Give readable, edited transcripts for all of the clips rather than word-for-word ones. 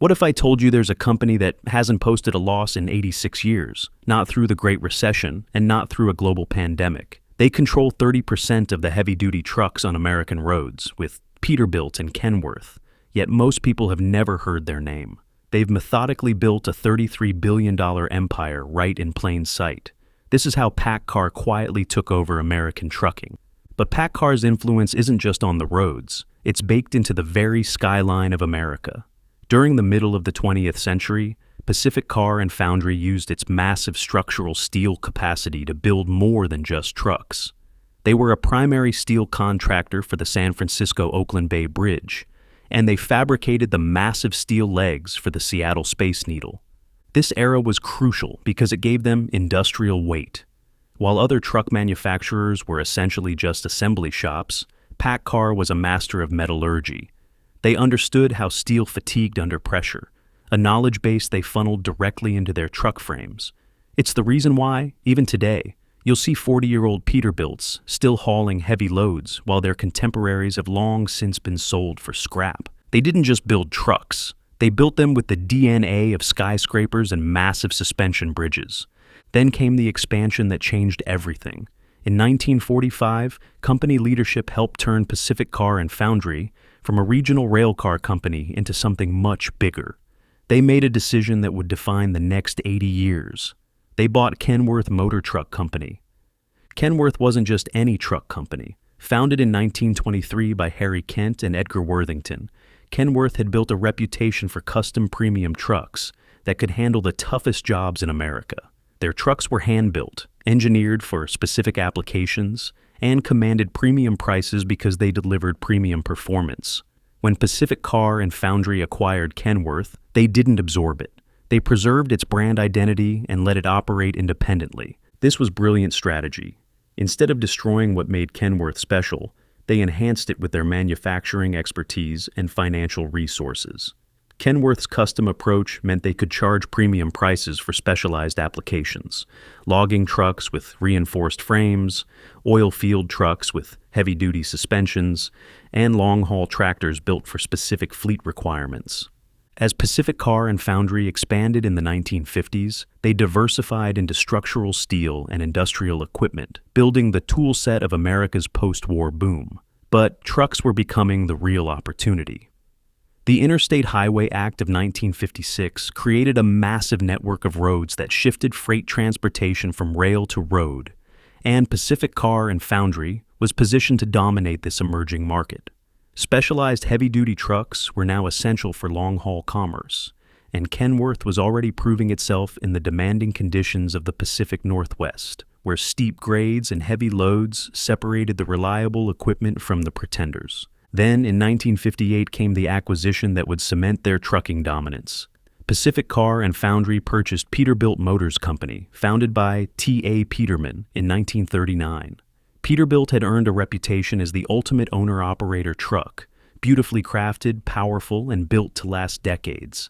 What if I told you there's a company that hasn't posted a loss in 86 years, not through the Great Recession and not through a global pandemic? They control 30% of the heavy-duty trucks on American roads with Peterbilt and Kenworth, yet most people have never heard their name. They've methodically built a $33 billion empire right in plain sight. This is how PACCAR quietly took over American trucking. But PACCAR's influence isn't just on the roads, it's baked into the very skyline of America. During the middle of the 20th century, Pacific Car and Foundry used its massive structural steel capacity to build more than just trucks. They were a primary steel contractor for the San Francisco-Oakland Bay Bridge, and they fabricated the massive steel legs for the Seattle Space Needle. This era was crucial because it gave them industrial weight. While other truck manufacturers were essentially just assembly shops, PACCAR was a master of metallurgy. They understood how steel fatigued under pressure, a knowledge base they funneled directly into their truck frames. It's the reason why, even today, you'll see 40-year-old Peterbilts still hauling heavy loads while their contemporaries have long since been sold for scrap. They didn't just build trucks. They built them with the DNA of skyscrapers and massive suspension bridges. Then came the expansion that changed everything. In 1945, company leadership helped turn Pacific Car and Foundry from a regional railcar company into something much bigger. They made a decision that would define the next 80 years. They bought Kenworth Motor Truck Company. Kenworth wasn't just any truck company. Founded in 1923 by Harry Kent and Edgar Worthington, Kenworth had built a reputation for custom premium trucks that could handle the toughest jobs in America. Their trucks were hand-built, engineered for specific applications, and commanded premium prices because they delivered premium performance. When Pacific Car and Foundry acquired Kenworth, they didn't absorb it. They preserved its brand identity and let it operate independently. This was brilliant strategy. Instead of destroying what made Kenworth special, they enhanced it with their manufacturing expertise and financial resources. Kenworth's custom approach meant they could charge premium prices for specialized applications: logging trucks with reinforced frames, oil field trucks with heavy-duty suspensions, and long-haul tractors built for specific fleet requirements. As Pacific Car and Foundry expanded in the 1950s, they diversified into structural steel and industrial equipment, building the tool set of America's post-war boom. But trucks were becoming the real opportunity. The Interstate Highway Act of 1956 created a massive network of roads that shifted freight transportation from rail to road, and Pacific Car and Foundry was positioned to dominate this emerging market. Specialized heavy-duty trucks were now essential for long-haul commerce, and Kenworth was already proving itself in the demanding conditions of the Pacific Northwest, where steep grades and heavy loads separated the reliable equipment from the pretenders. Then, in 1958, came the acquisition that would cement their trucking dominance. Pacific Car and Foundry purchased Peterbilt Motors Company, founded by T.A. Peterman in 1939. Peterbilt had earned a reputation as the ultimate owner-operator truck, beautifully crafted, powerful, and built to last decades.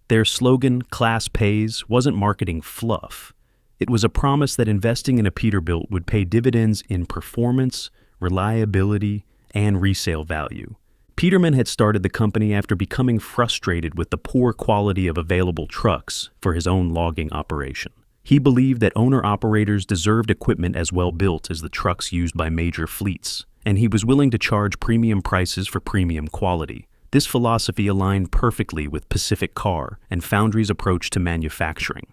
Their slogan, "Class Pays," wasn't marketing fluff. It was a promise that investing in a Peterbilt would pay dividends in performance, reliability, and resale value. Peterman had started the company after becoming frustrated with the poor quality of available trucks for his own logging operation. He believed that owner-operators deserved equipment as well built as the trucks used by major fleets, and he was willing to charge premium prices for premium quality. This philosophy aligned perfectly with Pacific Car and Foundry's approach to manufacturing.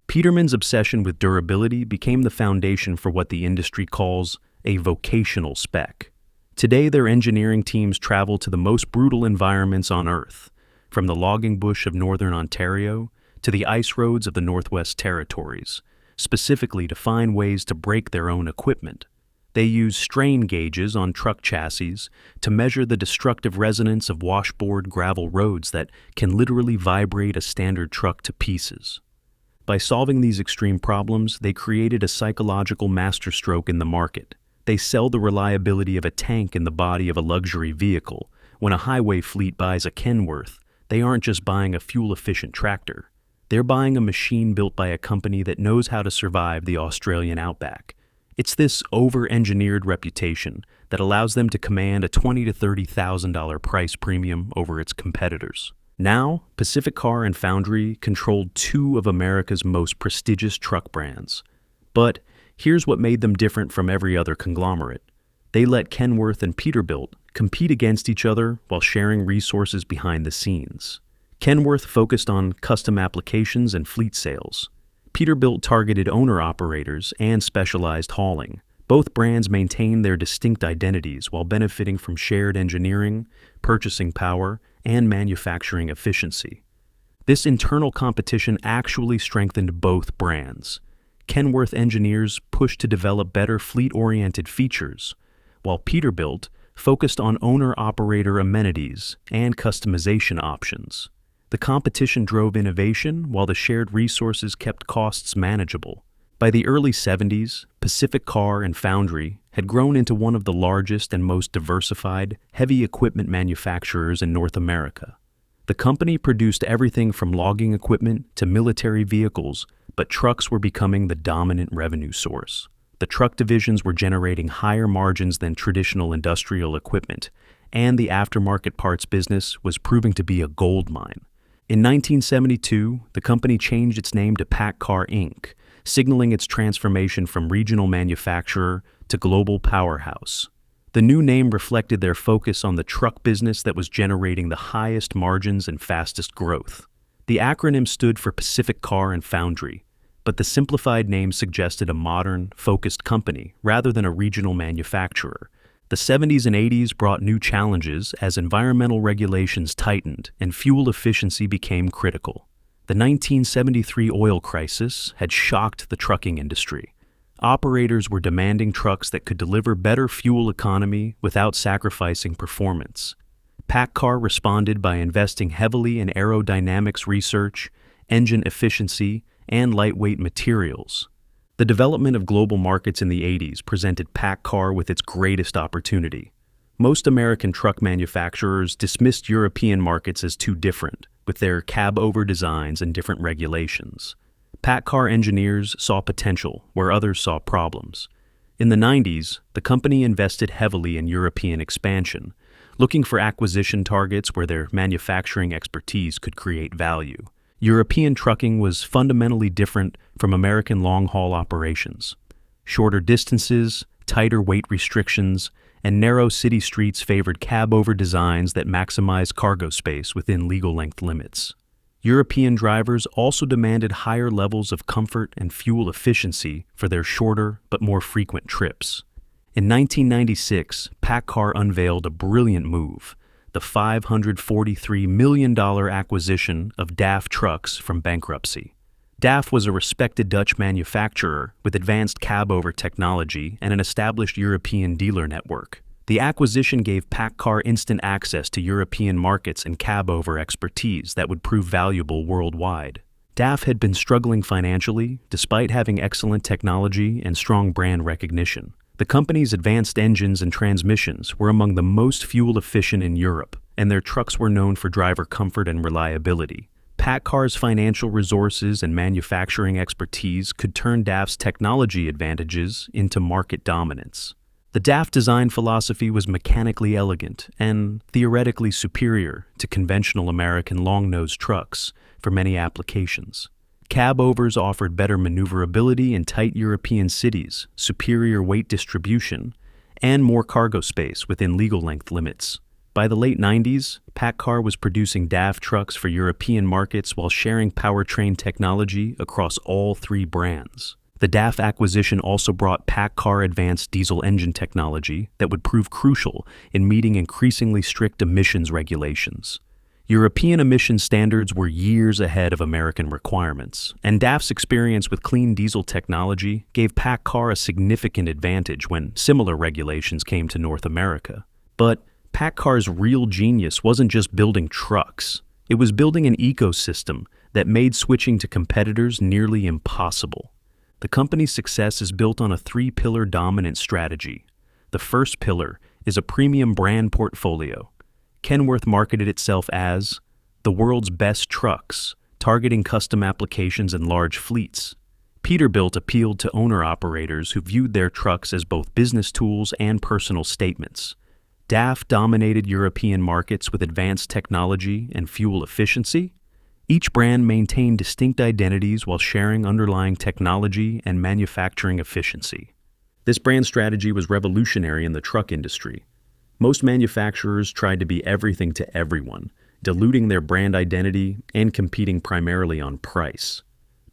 Peterman's obsession with durability became the foundation for what the industry calls a vocational spec. Today, their engineering teams travel to the most brutal environments on Earth, from the logging bush of northern Ontario to the ice roads of the Northwest Territories, specifically to find ways to break their own equipment. They use strain gauges on truck chassis to measure the destructive resonance of washboard gravel roads that can literally vibrate a standard truck to pieces. By solving these extreme problems, they created a psychological masterstroke in the market. They sell the reliability of a tank in the body of a luxury vehicle. When a highway fleet buys a Kenworth, they aren't just buying a fuel-efficient tractor. They're buying a machine built by a company that knows how to survive the Australian outback. It's this over-engineered reputation that allows them to command a $20,000 to $30,000 price premium over its competitors. Now, Pacific Car and Foundry controlled two of America's most prestigious truck brands. But here's what made them different from every other conglomerate. They let Kenworth and Peterbilt compete against each other while sharing resources behind the scenes. Kenworth focused on custom applications and fleet sales. Peterbilt targeted owner-operators and specialized hauling. Both brands maintained their distinct identities while benefiting from shared engineering, purchasing power, and manufacturing efficiency. This internal competition actually strengthened both brands. Kenworth engineers pushed to develop better fleet-oriented features, while Peterbilt focused on owner-operator amenities and customization options. The competition drove innovation while the shared resources kept costs manageable. By the early 70s, Pacific Car and Foundry had grown into one of the largest and most diversified heavy equipment manufacturers in North America. The company produced everything from logging equipment to military vehicles, but trucks were becoming the dominant revenue source. The truck divisions were generating higher margins than traditional industrial equipment, and the aftermarket parts business was proving to be a gold mine. In 1972, the company changed its name to PACCAR Inc., signaling its transformation from regional manufacturer to global powerhouse. The new name reflected their focus on the truck business that was generating the highest margins and fastest growth. The acronym stood for Pacific Car and Foundry, but the simplified name suggested a modern, focused company rather than a regional manufacturer. The 70s and 80s brought new challenges as environmental regulations tightened and fuel efficiency became critical. The 1973 oil crisis had shocked the trucking industry. Operators were demanding trucks that could deliver better fuel economy without sacrificing performance. PACCAR responded by investing heavily in aerodynamics research, engine efficiency, and lightweight materials. The development of global markets in the 80s presented PACCAR with its greatest opportunity. Most American truck manufacturers dismissed European markets as too different, with their cab-over designs and different regulations. PACCAR engineers saw potential where others saw problems. In the 90s, the company invested heavily in European expansion, looking for acquisition targets where their manufacturing expertise could create value. European trucking was fundamentally different from American long-haul operations. Shorter distances, tighter weight restrictions, and narrow city streets favored cab-over designs that maximized cargo space within legal length limits. European drivers also demanded higher levels of comfort and fuel efficiency for their shorter but more frequent trips. In 1996, PACCAR unveiled a brilliant move, the $543 million acquisition of DAF Trucks from bankruptcy. DAF was a respected Dutch manufacturer with advanced cab-over technology and an established European dealer network. The acquisition gave PACCAR instant access to European markets and cab-over expertise that would prove valuable worldwide. DAF had been struggling financially despite having excellent technology and strong brand recognition. The company's advanced engines and transmissions were among the most fuel-efficient in Europe, and their trucks were known for driver comfort and reliability. PACCAR's financial resources and manufacturing expertise could turn DAF's technology advantages into market dominance. The DAF design philosophy was mechanically elegant and theoretically superior to conventional American long-nosed trucks for many applications. Cab-overs offered better maneuverability in tight European cities, superior weight distribution, and more cargo space within legal length limits. By the late 90s, PACCAR was producing DAF trucks for European markets while sharing powertrain technology across all three brands. The DAF acquisition also brought PACCAR advanced diesel engine technology that would prove crucial in meeting increasingly strict emissions regulations. European emission standards were years ahead of American requirements, and DAF's experience with clean diesel technology gave PACCAR a significant advantage when similar regulations came to North America. But PACCAR's real genius wasn't just building trucks. It was building an ecosystem that made switching to competitors nearly impossible. The company's success is built on a three-pillar dominant strategy. The first pillar is a premium brand portfolio. Kenworth marketed itself as the world's best trucks, targeting custom applications and large fleets. Peterbilt appealed to owner-operators who viewed their trucks as both business tools and personal statements. DAF dominated European markets with advanced technology and fuel efficiency. Each brand maintained distinct identities while sharing underlying technology and manufacturing efficiency. This brand strategy was revolutionary in the truck industry. Most manufacturers tried to be everything to everyone, diluting their brand identity and competing primarily on price.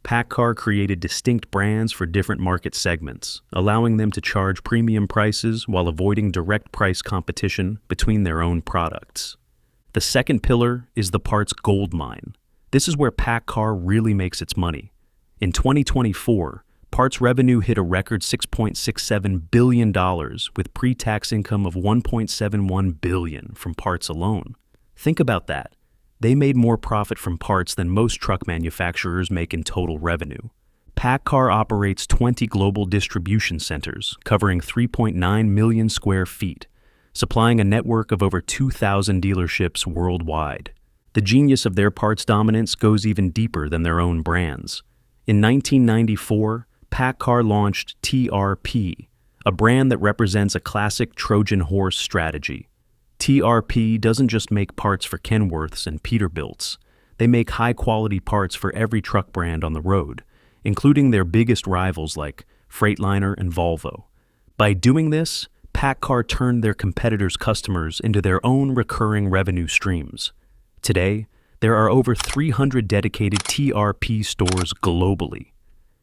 PACCAR created distinct brands for different market segments, allowing them to charge premium prices while avoiding direct price competition between their own products. The second pillar is the parts gold mine. This is where PACCAR really makes its money. In 2024, parts revenue hit a record $6.67 billion with pre-tax income of $1.71 billion from parts alone. Think about that. They made more profit from parts than most truck manufacturers make in total revenue. PACCAR operates 20 global distribution centers covering 3.9 million square feet, supplying a network of over 2,000 dealerships worldwide. The genius of their parts dominance goes even deeper than their own brands. In 1994, PACCAR launched TRP, a brand that represents a classic Trojan horse strategy. TRP doesn't just make parts for Kenworths and Peterbilts. They make high-quality parts for every truck brand on the road, including their biggest rivals like Freightliner and Volvo. By doing this, PACCAR turned their competitors' customers into their own recurring revenue streams. Today, there are over 300 dedicated TRP stores globally.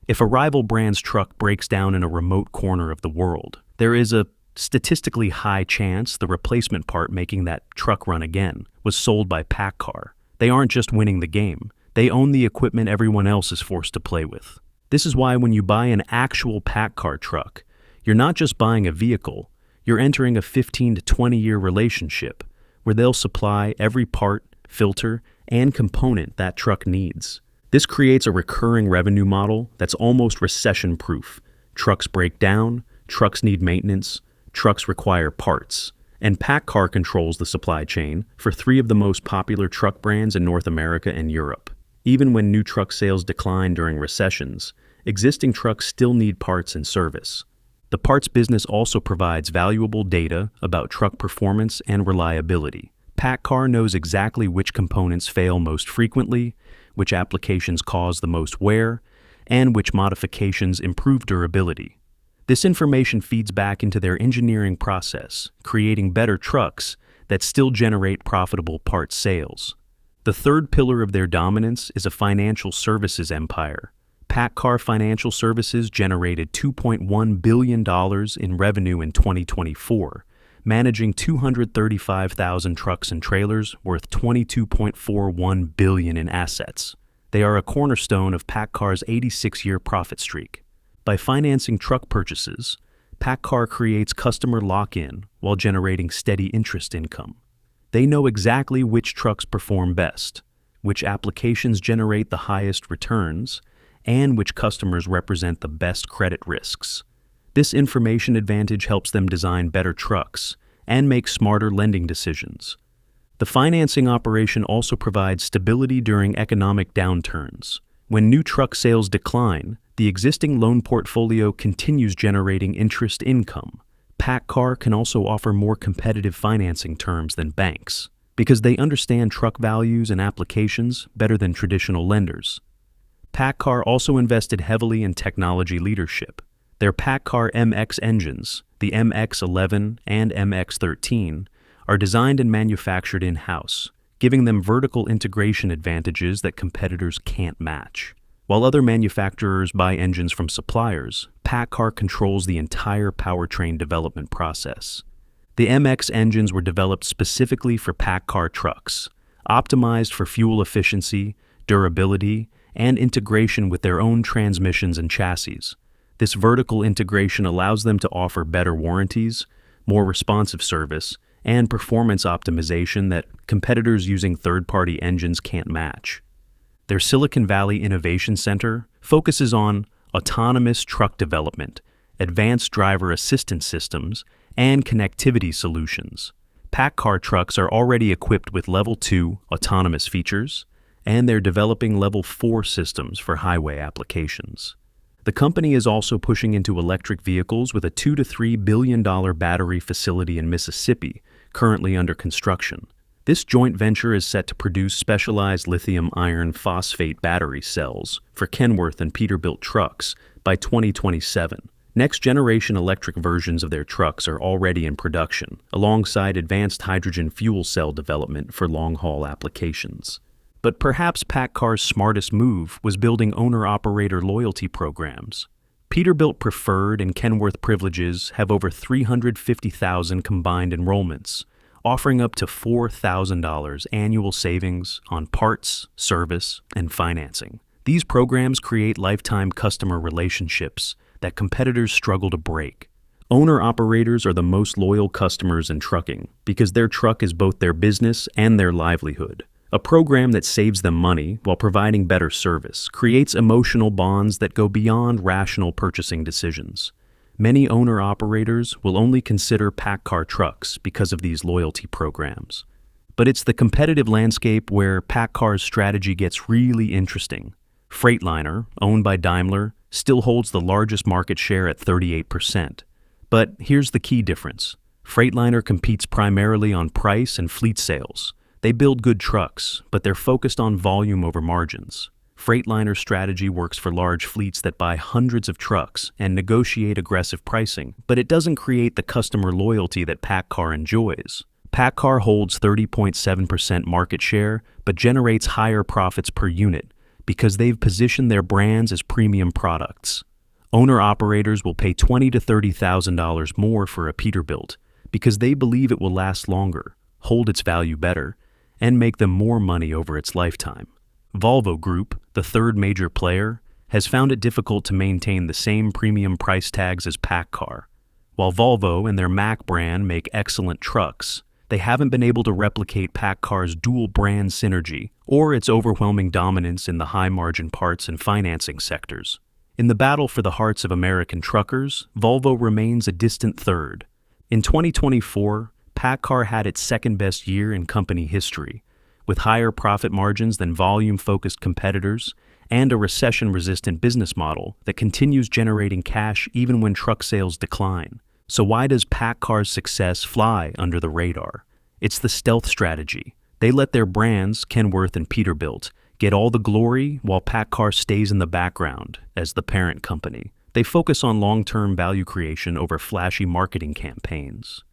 If a rival brand's truck breaks down in a remote corner of the world, there is a statistically high chance the replacement part making that truck run again was sold by PACCAR. They aren't just winning the game, they own the equipment everyone else is forced to play with. This is why when you buy an actual PACCAR truck, you're not just buying a vehicle, you're entering a 15 to 20-year relationship where they'll supply every part, filter, and component that truck needs. This creates a recurring revenue model that's almost recession-proof. Trucks break down, trucks need maintenance, trucks require parts, and PACCAR controls the supply chain for 3 of the most popular truck brands in North America and Europe. Even when new truck sales decline during recessions, existing trucks still need parts and service. The parts business also provides valuable data about truck performance and reliability. PACCAR knows exactly which components fail most frequently, which applications cause the most wear, and which modifications improve durability. This information feeds back into their engineering process, creating better trucks that still generate profitable parts sales. The third pillar of their dominance is a financial services empire. PACCAR Financial Services generated $2.1 billion in revenue in 2024, managing 235,000 trucks and trailers worth $22.41 billion in assets. They are a cornerstone of PACCAR's 86-year profit streak. By financing truck purchases, PACCAR creates customer lock-in while generating steady interest income. They know exactly which trucks perform best, which applications generate the highest returns, and which customers represent the best credit risks. This information advantage helps them design better trucks and make smarter lending decisions. The financing operation also provides stability during economic downturns. When new truck sales decline, the existing loan portfolio continues generating interest income. PACCAR can also offer more competitive financing terms than banks because they understand truck values and applications better than traditional lenders. PACCAR also invested heavily in technology leadership. Their PACCAR MX engines, the MX-11 and MX-13, are designed and manufactured in-house, giving them vertical integration advantages that competitors can't match. While other manufacturers buy engines from suppliers, PACCAR controls the entire powertrain development process. The MX engines were developed specifically for PACCAR trucks, optimized for fuel efficiency, durability, and integration with their own transmissions and chassis. This vertical integration allows them to offer better warranties, more responsive service, and performance optimization that competitors using third-party engines can't match. Their Silicon Valley Innovation Center focuses on autonomous truck development, advanced driver assistance systems, and connectivity solutions. PACCAR trucks are already equipped with Level 2 autonomous features, and they're developing Level 4 systems for highway applications. The company is also pushing into electric vehicles with a $2 to $3 billion battery facility in Mississippi, currently under construction. This joint venture is set to produce specialized lithium iron phosphate battery cells for Kenworth and Peterbilt trucks by 2027. Next-generation electric versions of their trucks are already in production, alongside advanced hydrogen fuel cell development for long-haul applications. But perhaps PACCAR's smartest move was building owner-operator loyalty programs. Peterbilt Preferred and Kenworth Privileges have over 350,000 combined enrollments, offering up to $4,000 annual savings on parts, service, and financing. These programs create lifetime customer relationships that competitors struggle to break. Owner-operators are the most loyal customers in trucking because their truck is both their business and their livelihood. A program that saves them money while providing better service creates emotional bonds that go beyond rational purchasing decisions. Many owner-operators will only consider PACCAR trucks because of these loyalty programs. But it's the competitive landscape where PACCAR's strategy gets really interesting. Freightliner, owned by Daimler, still holds the largest market share at 38%. But here's the key difference. Freightliner competes primarily on price and fleet sales. They build good trucks, but they're focused on volume over margins. Freightliner's strategy works for large fleets that buy hundreds of trucks and negotiate aggressive pricing, but it doesn't create the customer loyalty that PACCAR enjoys. PACCAR holds 30.7% market share, but generates higher profits per unit because they've positioned their brands as premium products. Owner-operators will pay $20,000 to $30,000 more for a Peterbilt because they believe it will last longer, hold its value better, and make them more money over its lifetime. Volvo Group, the third major player, has found it difficult to maintain the same premium price tags as PACCAR. While Volvo and their Mack brand make excellent trucks, they haven't been able to replicate PACCAR's dual brand synergy or its overwhelming dominance in the high-margin parts and financing sectors. In the battle for the hearts of American truckers, Volvo remains a distant third. In 2024, PACCAR had its second-best year in company history, with higher profit margins than volume-focused competitors and a recession-resistant business model that continues generating cash even when truck sales decline. So why does PACCAR's success fly under the radar? It's the stealth strategy. They let their brands, Kenworth and Peterbilt, get all the glory while PACCAR stays in the background as the parent company. They focus on long-term value creation over flashy marketing campaigns.